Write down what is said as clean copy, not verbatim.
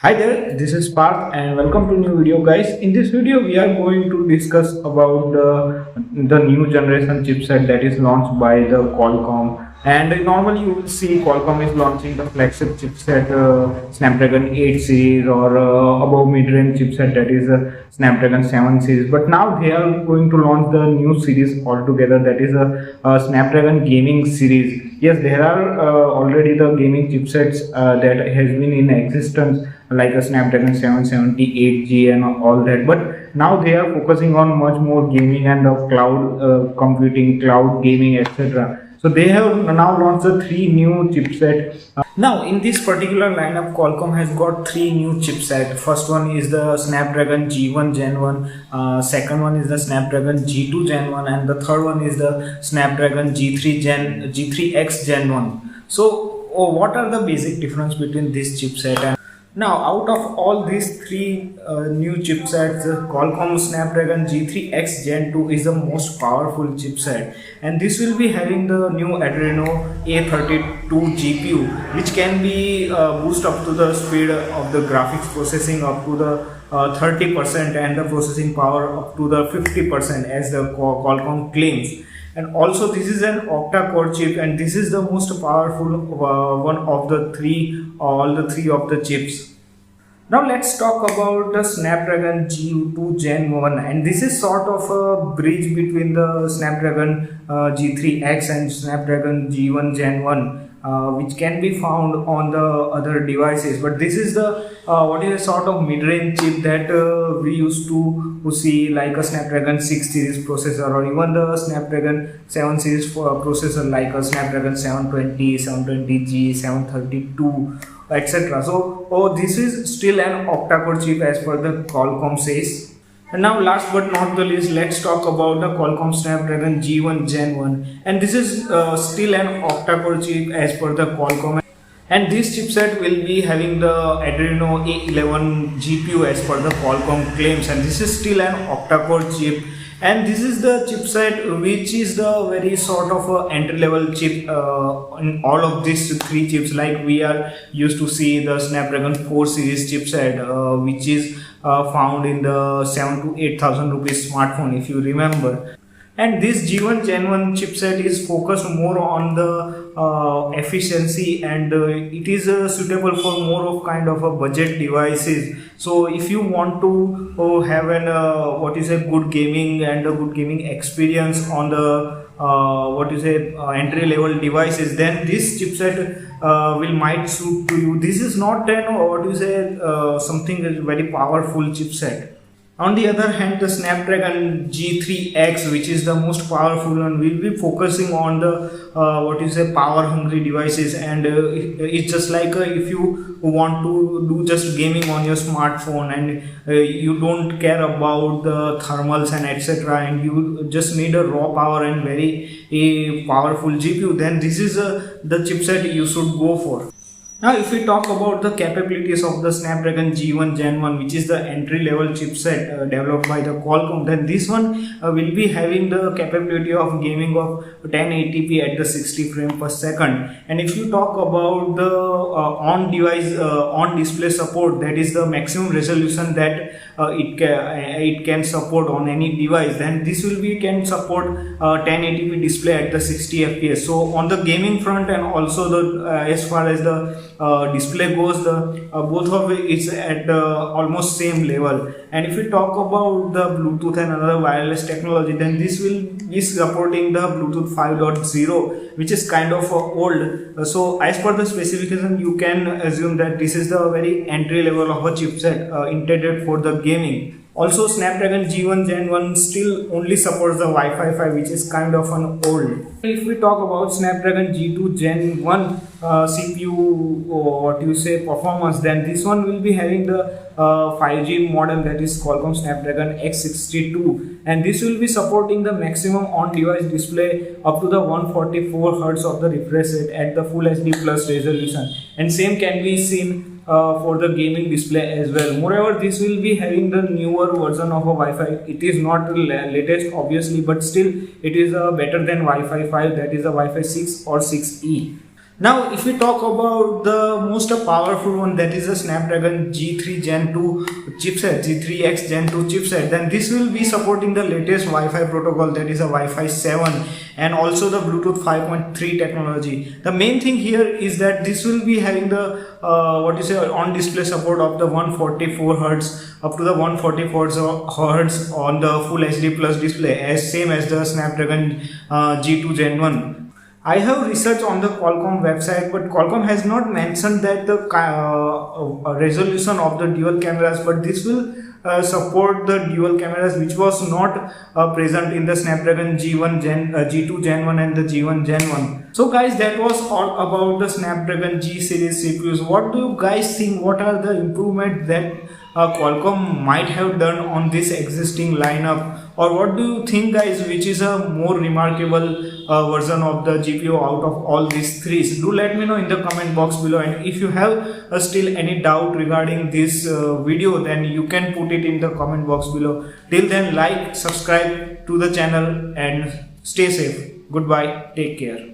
Hi there, this is Parth and welcome to new video guys. In this video we are going to discuss about the new generation chipset that is launched by the Qualcomm. And normally you will see Qualcomm is launching the flagship chipset Snapdragon 8 series or above mid-range chipset that is Snapdragon 7 series. But now they are going to launch the new series altogether, that is a Snapdragon gaming series. Yes, there are already the gaming chipsets that has been in existence like a Snapdragon 778G and all that, but now they are focusing on much more gaming and cloud computing, cloud gaming, etc. So they have now launched the three new chipset. Now in this particular lineup, Qualcomm has got three new chipset. First one is the Snapdragon G1 Gen 1, second one is the Snapdragon G2 Gen 1, and the third one is the Snapdragon G3X Gen 1. So what are the basic difference between this chipset? And now, out of all these three new chipsets, Qualcomm Snapdragon G3X Gen 2 is the most powerful chipset, and this will be having the new Adreno A32 GPU, which can be boost up to the speed of the graphics processing up to the 30% and the processing power up to the 50% as the Qualcomm claims. And also this is an octa-core chip, and this is the most powerful one of the all the three of the chips. Now let's talk about the Snapdragon G2 Gen 1, and this is sort of a bridge between the Snapdragon G3X and Snapdragon G1 Gen 1. Which can be found on the other devices, but this is the what is a sort of mid-range chip that we used to see, like a Snapdragon 6 series processor or even the Snapdragon 7 series processor like a Snapdragon 720, 720G, 732, etc. So this is still an octa-core chip as per the Qualcomm says. And now last but not the least, let's talk about the Qualcomm Snapdragon G1 Gen 1, and this is still an octa-core chip as per the Qualcomm, and this chipset will be having the Adreno A11 GPU as per the Qualcomm claims, and this is still an octa-core chip. And this is the chipset which is the very sort of entry level chip in all of these three chips, like we are used to see the Snapdragon 4 series chipset which is found in the 7 to 8,000 rupees smartphone, if you remember. And this G1 Gen 1 chipset is focused more on the efficiency, and it is suitable for more of kind of a budget devices. So if you want to have an what is a good gaming and a good gaming experience on the entry level devices, then this chipset will might suit to you. This is not an something very powerful chipset. On the other hand, the Snapdragon G3X, which is the most powerful one, will be focusing on the power hungry devices, and it's just like if you want to do just gaming on your smartphone and you don't care about the thermals and etc., and you just need a raw power and very powerful GPU, then this is the chipset you should go for. Now if we talk about the capabilities of the Snapdragon G1 Gen 1, which is the entry level chipset developed by the Qualcomm, then this one will be having the capability of gaming of 1080p at the 60 frame per second. And if you talk about the on display support, that is the maximum resolution that it can support on any device, then this can support 1080p display at the 60 fps. So on the gaming front and also the as far as the display goes, the both of it's at almost same level. And if we talk about the Bluetooth and other wireless technology, then this will be supporting the Bluetooth 5.0, which is kind of old. So as per the specification, you can assume that this is the very entry level of a chipset intended for the gaming. Also, Snapdragon G1 Gen 1 still only supports the Wi-Fi 5, which is kind of an old. If we talk about Snapdragon G2 Gen 1 CPU performance, then this one will be having the 5G model, that is Qualcomm Snapdragon X62, and this will be supporting the maximum on-device display up to the 144 Hz of the refresh rate at the Full HD Plus resolution, and same can be seen for the gaming display as well. Moreover, this will be having the newer version of a Wi-Fi. It is not the latest obviously, but still it is better than Wi-Fi 5, that is a Wi-Fi 6 or 6E. Now, if we talk about the most powerful one, that is the Snapdragon G3 Gen 2 chipset, G3X Gen 2 chipset, then this will be supporting the latest Wi-Fi protocol, that is a Wi-Fi 7, and also the Bluetooth 5.3 technology. The main thing here is that this will be having the on-display support of the 144 Hz up to the 144 Hz on the Full HD Plus display, as same as the Snapdragon G2 Gen 1. I have researched on the Qualcomm website, but Qualcomm has not mentioned that the resolution of the dual cameras, but this will support the dual cameras, which was not present in the Snapdragon G2 Gen 1 and the G1 Gen 1. So guys, that was all about the Snapdragon G series CPUs. What do you guys think? What are the improvements that Qualcomm might have done on this existing lineup? Or what do you think, guys, which is a more remarkable version of the GPU out of all these three? So do let me know in the comment box below, and if you have still any doubt regarding this video, then you can put it in the comment box below. Till then, like, subscribe to the channel and stay safe. Goodbye, take care.